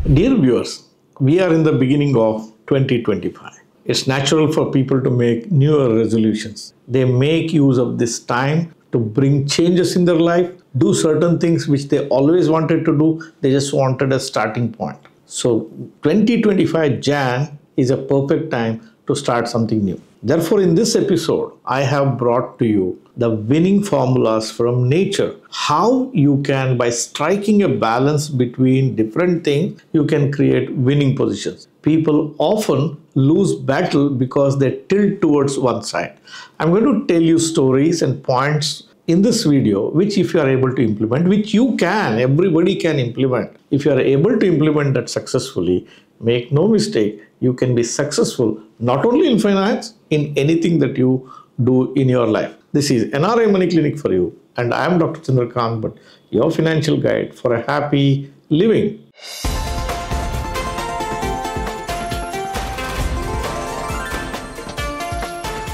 Dear viewers, we are in the beginning of 2025. It's natural for people to make newer resolutions. They make use of this time to bring changes in their life, do certain things which they always wanted to do. They just wanted a starting point. So 2025 Jan is a perfect time to start something new. Therefore, in this episode, I have brought to you the winning formulas from nature. How you can, by striking a balance between different things, you can create winning positions. People often lose battle because they tilt towards one side. I'm going to tell you stories and points in this video, which if you are able to implement, which you can, everybody can implement. If you are able to implement that successfully, make no mistake, you can be successful not only in finance, in anything that you do in your life. This is NRI Money Clinic for you, and I am Dr. Chandrakant Bhatt, your financial guide for a happy living.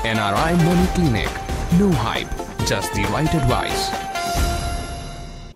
NRI Money Clinic. No hype, just the right advice.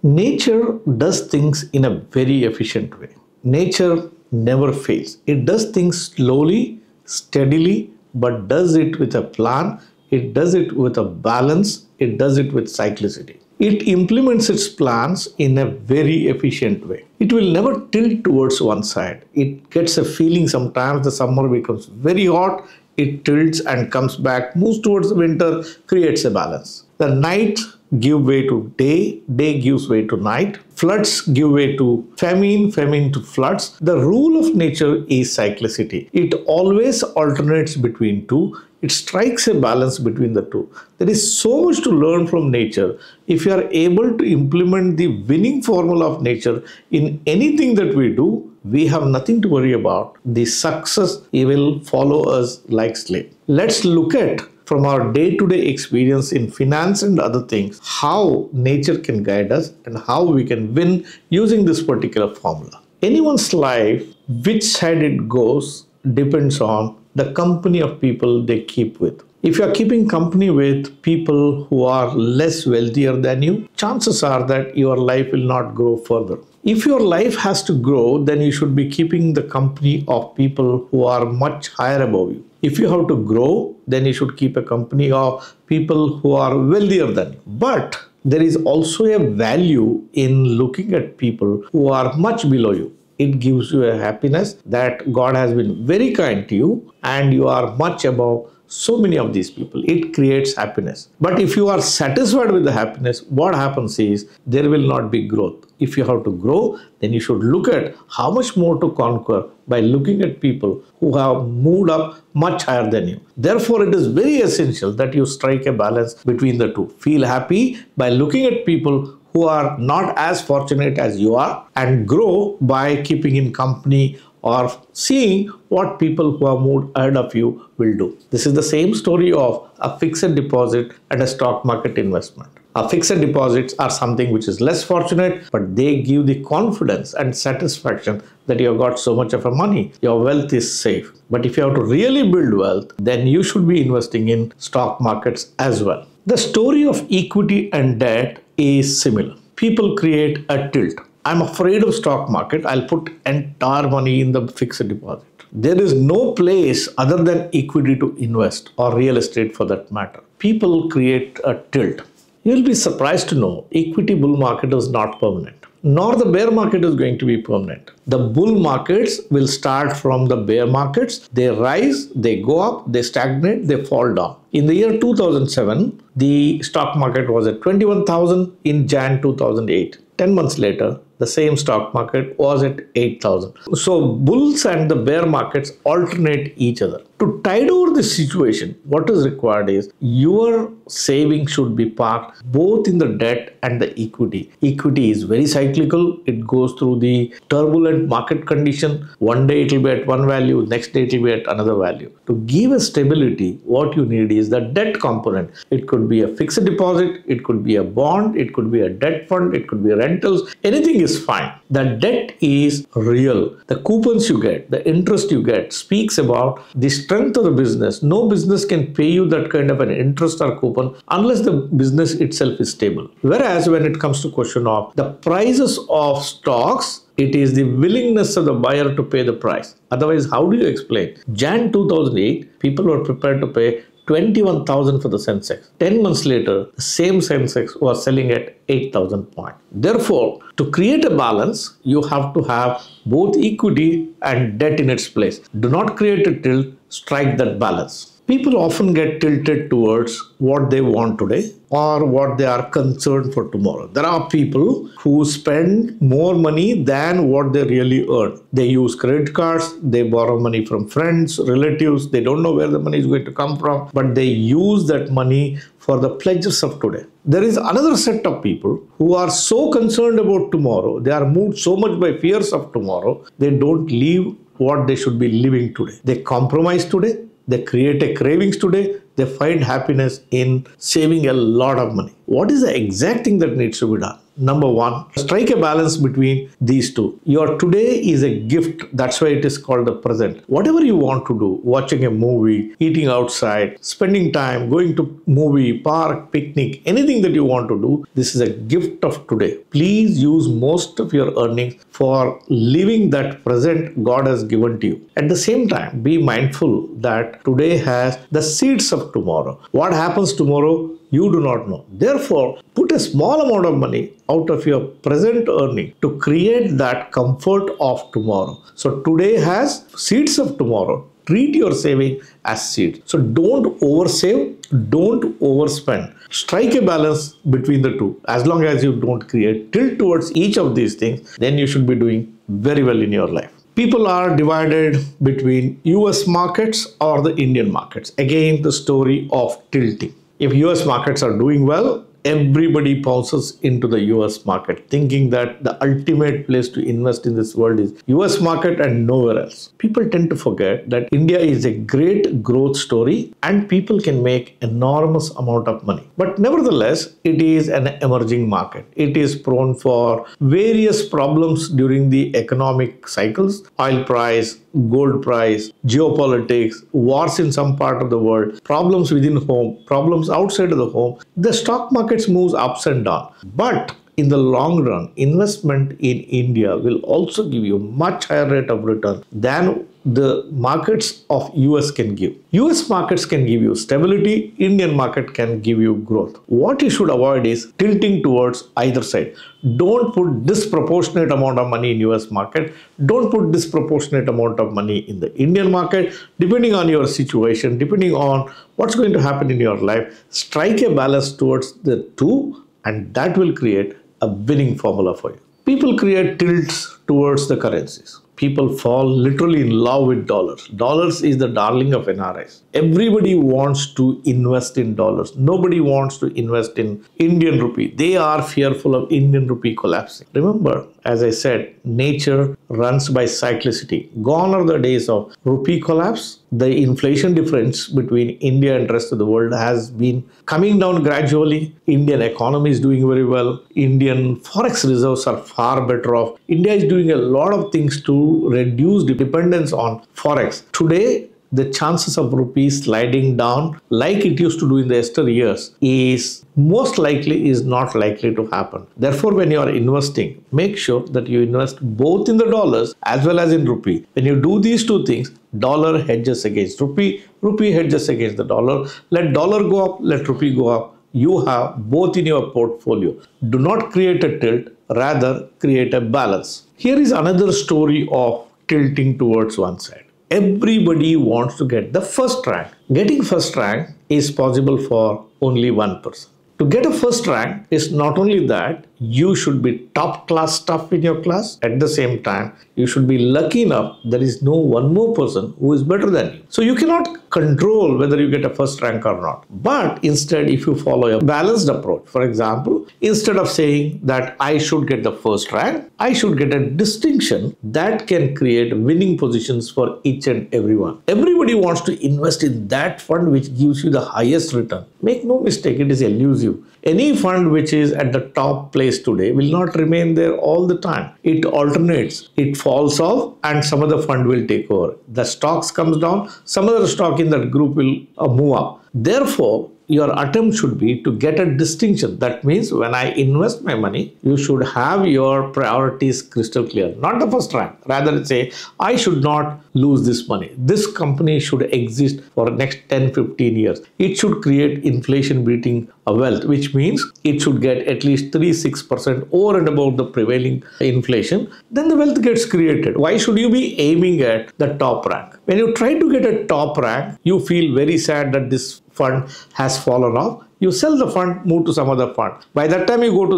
Nature does things in a very efficient way. Nature never fails. It does things slowly, steadily, but does it with a plan. It does it with a balance. It does it with cyclicity. It implements its plans in a very efficient way. It will never tilt towards one side. It gets a feeling sometimes the summer becomes very hot. It tilts and comes back, moves towards the winter, creates a balance. The night gives way to day, day gives way to night, floods give way to famine, famine to floods. The rule of nature is cyclicity. It always alternates between two. It strikes a balance between the two. There is so much to learn from nature. If you are able to implement the winning formula of nature in anything that we do, we have nothing to worry about. The success will follow us like slave. Let's look at from our day-to-day experience in finance and other things, how nature can guide us and how we can win using this particular formula. Anyone's life, which side it goes, depends on the company of people they keep with. If you are keeping company with people who are less wealthier than you, chances are that your life will not grow further. If your life has to grow, then you should be keeping the company of people who are much higher above you. If you have to grow, then you should keep a company of people who are wealthier than you. But there is also a value in looking at people who are much below you. It gives you a happiness that God has been very kind to you and you are much above so many of these people. It creates happiness. But if you are satisfied with the happiness, what happens is there will not be growth. If you have to grow, then you should look at how much more to conquer by looking at people who have moved up much higher than you. Therefore, it is very essential that you strike a balance between the two. Feel happy by looking at people who are not as fortunate as you are and grow by keeping in company or seeing what people who have moved ahead of you will do. This is the same story of a fixed deposit and a stock market investment. Fixed deposits are something which is less fortunate, but they give the confidence and satisfaction that you have got so much of a money. Your wealth is safe. But if you have to really build wealth, then you should be investing in stock markets as well. The story of equity and debt is similar. People create a tilt. I'm afraid of stock market. I'll put entire money in the fixed deposit. There is no place other than equity to invest or real estate for that matter. People create a tilt. You'll be surprised to know equity bull market is not permanent, nor the bear market is going to be permanent. The bull markets will start from the bear markets. They rise, they go up, they stagnate, they fall down. In the year 2007, the stock market was at 21,000 in Jan 2008. 10 months later, the same stock market was at 8,000. So bulls and the bear markets alternate each other. To tide over this situation, what is required is your saving should be parked both in the debt and the equity. Equity is very cyclical. It goes through the turbulent market condition. One day it will be at one value, next day it will be at another value. To give a stability, what you need is the debt component. It could be a fixed deposit, it could be a bond, it could be a debt fund, it could be rentals, anything is fine. The debt is real. The coupons you get, the interest you get speaks about the strength of the business. No business can pay you that kind of an interest or coupon unless the business itself is stable. Whereas when it comes to question of the prices of stocks, it is the willingness of the buyer to pay the price. Otherwise, how do you explain? Jan 2008, people were prepared to pay 21,000 for the Sensex. 10 months later, the same Sensex was selling at 8,000 points. Therefore, to create a balance, you have to have both equity and debt in its place. Do not create a tilt, strike that balance. People often get tilted towards what they want today or what they are concerned for tomorrow. There are people who spend more money than what they really earn. They use credit cards, they borrow money from friends, relatives, they don't know where the money is going to come from, but they use that money for the pleasures of today. There is another set of people who are so concerned about tomorrow, they are moved so much by fears of tomorrow, they don't live what they should be living today. They compromise today. They create a cravings today. They find happiness in saving a lot of money. What is the exact thing that needs to be done? Number one, strike a balance between these two. Your today is a gift. That's why it is called the present. Whatever you want to do, watching a movie, eating outside, spending time, going to movie, park, picnic, anything that you want to do, this is a gift of today. Please use most of your earnings for living that present God has given to you. At the same time, be mindful that today has the seeds of tomorrow. What happens tomorrow, you do not know. Therefore, put a small amount of money out of your present earning to create that comfort of tomorrow. So today has seeds of tomorrow. Treat your saving as seeds. So don't oversave, don't overspend. Strike a balance between the two. As long as you don't create tilt towards each of these things, then you should be doing very well in your life. People are divided between US markets or the Indian markets. Again, the story of tilting. If US markets are doing well, everybody pounces into the US market, thinking that the ultimate place to invest in this world is US market and nowhere else. People tend to forget that India is a great growth story and people can make enormous amount of money. But nevertheless, it is an emerging market. It is prone for various problems during the economic cycles, oil price, gold price, geopolitics, wars in some part of the world, problems within home, problems outside of the home. The stock markets moves ups and down. But in the long run, investment in India will also give you much higher rate of return than the markets of US can give. US markets can give you stability, Indian market can give you growth. What you should avoid is tilting towards either side. Don't put disproportionate amount of money in US market. Don't put disproportionate amount of money in the Indian market. Depending on your situation, depending on what's going to happen in your life, strike a balance towards the two, and that will create a winning formula for you. People create tilts towards the currencies. People fall literally in love with dollars. Dollars is the darling of NRIs. Everybody wants to invest in dollars. Nobody wants to invest in Indian rupee. They are fearful of Indian rupee collapsing. Remember, as I said, nature runs by cyclicity. Gone are the days of rupee collapse. The inflation difference between India and the rest of the world has been coming down gradually. Indian economy is doing very well. Indian forex reserves are far better off. India is doing a lot of things to reduce the dependence on forex. Today, the chances of rupees sliding down like it used to do in the yesteryears is most likely is not likely to happen. Therefore, when you are investing, make sure that you invest both in the dollars as well as in rupee. When you do these two things, dollar hedges against rupee, rupee hedges against the dollar. Let dollar go up, let rupee go up. You have both in your portfolio. Do not create a tilt, rather create a balance. Here is another story of tilting towards one side. Everybody wants to get the first rank. Getting first rank is possible for only one person. To get a first rank is not only that, you should be top class stuff in your class. At the same time, you should be lucky enough there is no one more person who is better than you. So you cannot control whether you get a first rank or not. But instead, if you follow a balanced approach, for example, instead of saying that I should get the first rank, I should get a distinction that can create winning positions for each and everyone. Everybody wants to invest in that fund which gives you the highest return. Make no mistake, it is elusive. Any fund which is at the top place place today will not remain there all the time. It alternates. It falls off and some other fund will take over. The stocks comes down, some other stock in that group will move up. Therefore, your attempt should be to get a distinction. That means when I invest my money, you should have your priorities crystal clear. Not the first rank. Rather say, I should not lose this money. This company should exist for the next 10, 15 years. It should create inflation beating a wealth, which means it should get at least 3-6% over and above the prevailing inflation. Then the wealth gets created. Why should you be aiming at the top rank? When you try to get a top rank, you feel very sad that this fund has fallen off. You sell the fund, move to some other fund. By that time you go to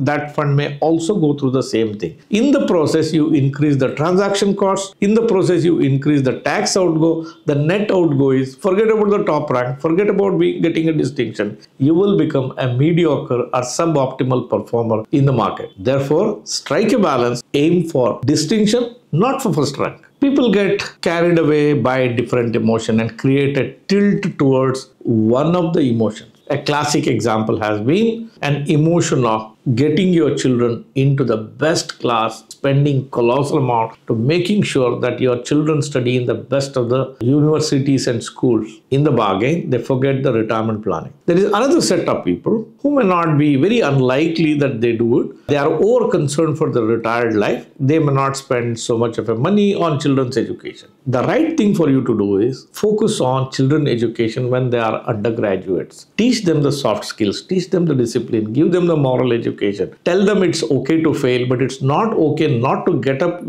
that fund may also go through the same thing. In the process, you increase the transaction cost. In the process, you increase the tax outgo. The net outgo is, forget about the top rank, forget about getting a distinction. You will become a mediocre or suboptimal performer in the market. Therefore, strike a balance, aim for distinction, not for first rank. People get carried away by different emotion and create a tilt towards one of the emotions. A classic example has been an emotion of getting your children into the best class, spending colossal amount to making sure that your children study in the best of the universities and schools. In the bargain, they forget the retirement planning. There is another set of people who may not be very unlikely that they do it. They are over concerned for the retired life. They may not spend so much of a money on children's education. The right thing for you to do is focus on children's education when they are undergraduates. Teach them the soft skills, teach them the discipline, give them the moral education. Tell them it's okay to fail, but it's not okay not to get up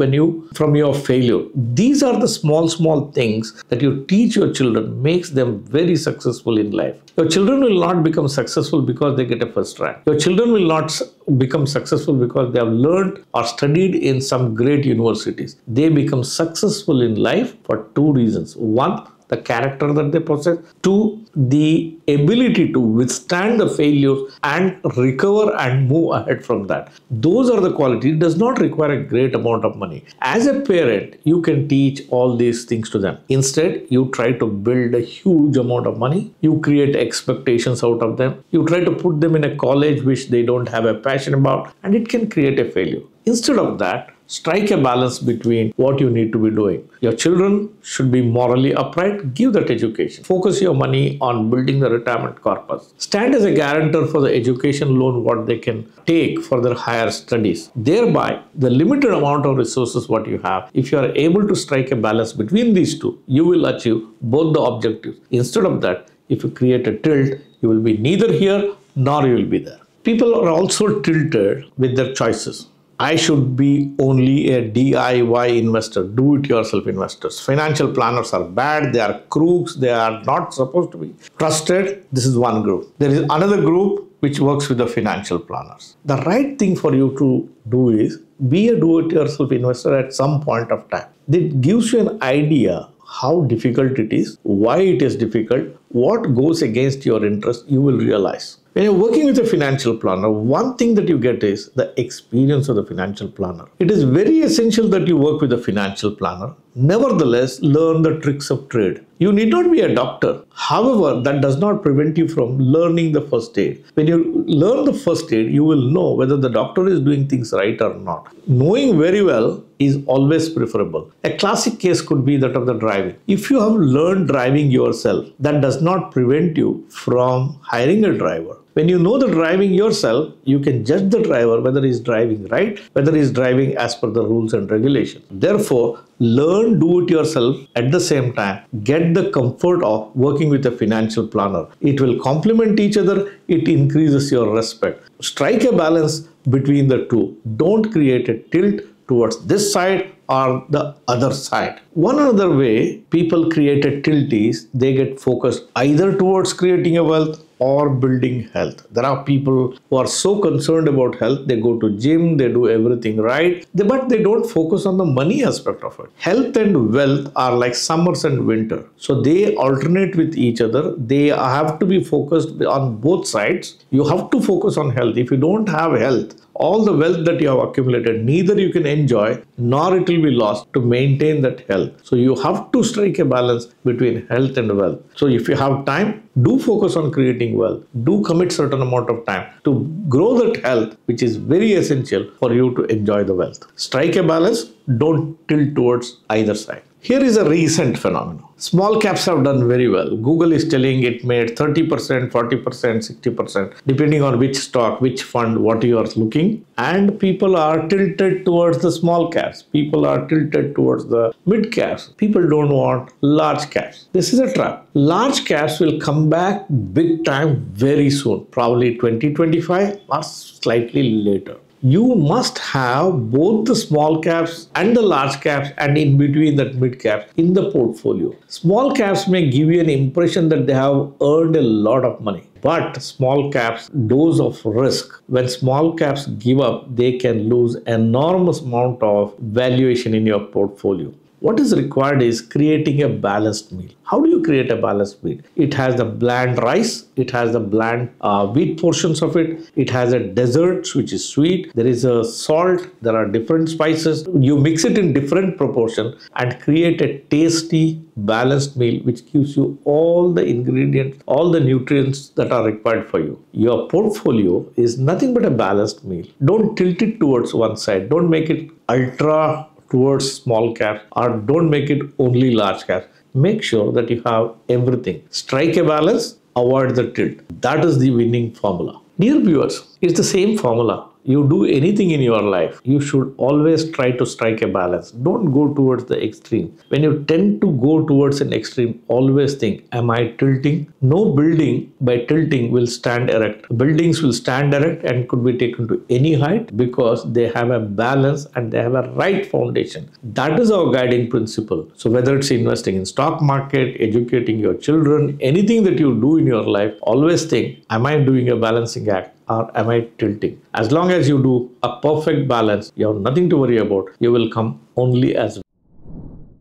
from your failure. These are the small things that you teach your children makes them very successful in life. Your children will not become successful because they get a first rank. Your children will not become successful because they have learned or studied in some great universities. They become successful in life for two reasons. One, the character that they possess. Two, the ability to withstand the failures and recover and move ahead from that. Those are the qualities. It does not require a great amount of money. As a parent, you can teach all these things to them. Instead, you try to build a huge amount of money. You create expectations out of them. You try to put them in a college which they don't have a passion about, and it can create a failure. Instead of that, strike a balance between what you need to be doing. Your children should be morally upright. Give that education. Focus your money on building the retirement corpus. Stand as a guarantor for the education loan what they can take for their higher studies. Thereby, the limited amount of resources what you have, if you are able to strike a balance between these two, you will achieve both the objectives. Instead of that, if you create a tilt, you will be neither here nor you will be there. People are also tilted with their choices. I should be only a DIY investor, do-it-yourself investors. Financial planners are bad, they are crooks, they are not supposed to be trusted. This is one group. There is another group which works with the financial planners. The right thing for you to do is be a do-it-yourself investor at some point of time. It gives you an idea how difficult it is, why it is difficult, what goes against your interest, you will realize. When you're working with a financial planner, one thing that you get is the experience of the financial planner. It is very essential that you work with a financial planner. Nevertheless, learn the tricks of trade. You need not be a doctor. However, that does not prevent you from learning the first aid. When you learn the first aid, you will know whether the doctor is doing things right or not. Knowing very well is always preferable. A classic case could be that of the driving. If you have learned driving yourself, that does not prevent you from hiring a driver. When you know the driving yourself, you can judge the driver whether he is driving right, whether he is driving as per the rules and regulations. Therefore, learn do it yourself at the same time. Get the comfort of working with a financial planner. It will complement each other. It increases your respect. Strike a balance between the two. Don't create a tilt towards this side or the other side. One other way people create a tilt is they get focused either towards creating a wealth or building health. There are people who are so concerned about health, they go to gym, they do everything right, but they don't focus on the money aspect of it. Health and wealth are like summers and winter. So they alternate with each other. They have to be focused on both sides. You have to focus on health. If you don't have health, all the wealth that you have accumulated, neither you can enjoy nor it will be lost to maintain that health. So you have to strike a balance between health and wealth. So if you have time, do focus on creating wealth. Do commit certain amount of time to grow that health, which is very essential for you to enjoy the wealth. Strike a balance. Don't tilt towards either side. Here is a recent phenomenon. Small caps have done very well. Google is telling it made 30%, 40%, 60%, depending on which stock, which fund, what you are looking. And people are tilted towards the small caps. People are tilted towards the mid caps. People don't want large caps. This is a trap. Large caps will come back big time very soon, probably 2025 or slightly later. You must have both the small caps and the large caps and in between that mid caps in the portfolio. Small caps may give you an impression that they have earned a lot of money. But small caps dose of risk. When small caps give up, they can lose enormous amount of valuation in your portfolio. What is required is creating a balanced meal. How do you create a balanced meal? It has the bland rice, it has the bland wheat portions of it, it has a dessert which is sweet, there is a salt, there are different spices. You mix it in different proportion and create a tasty balanced meal which gives you all the ingredients, all the nutrients that are required for you. Your portfolio is nothing but a balanced meal. Don't tilt it towards one side. Don't make it ultra towards small caps or don't make it only large caps. Make sure that you have everything. Strike a balance, avoid the tilt. That is the winning formula. Dear viewers, it's the same formula. You do anything in your life, you should always try to strike a balance. Don't go towards the extreme. When you tend to go towards an extreme, always think, am I tilting? No building by tilting will stand erect. Buildings will stand erect and could be taken to any height because they have a balance and they have a right foundation. That is our guiding principle. So whether it's investing in stock market, educating your children, anything that you do in your life, always think, am I doing a balancing act? Or am I tilting? As long as you do a perfect balance, you have nothing to worry about. You will come only as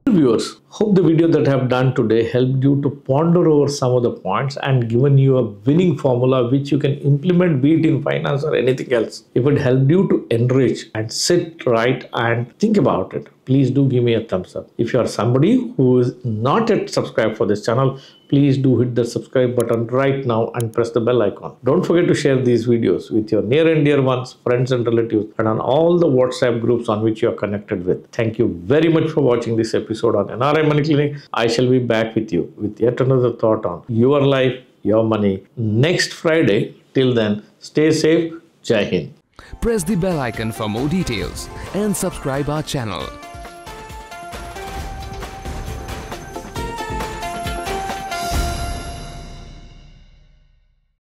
viewers. Hope the video that I have done today helped you to ponder over some of the points and given you a winning formula which you can implement, be it in finance or anything else. If it helped you to enrich and sit right and think about it, please do give me a thumbs up. If you are somebody who is not yet subscribed for this channel, please do hit the subscribe button right now and press the bell icon. Don't forget to share these videos with your near and dear ones, friends and relatives, and on all the WhatsApp groups on which you are connected with. Thank you very much for watching this episode on NRI Money Clinic. I shall be back with you with yet another thought on your life, your money next Friday. Till then, stay safe. Jai Hind. Press the bell icon for more details and subscribe our channel.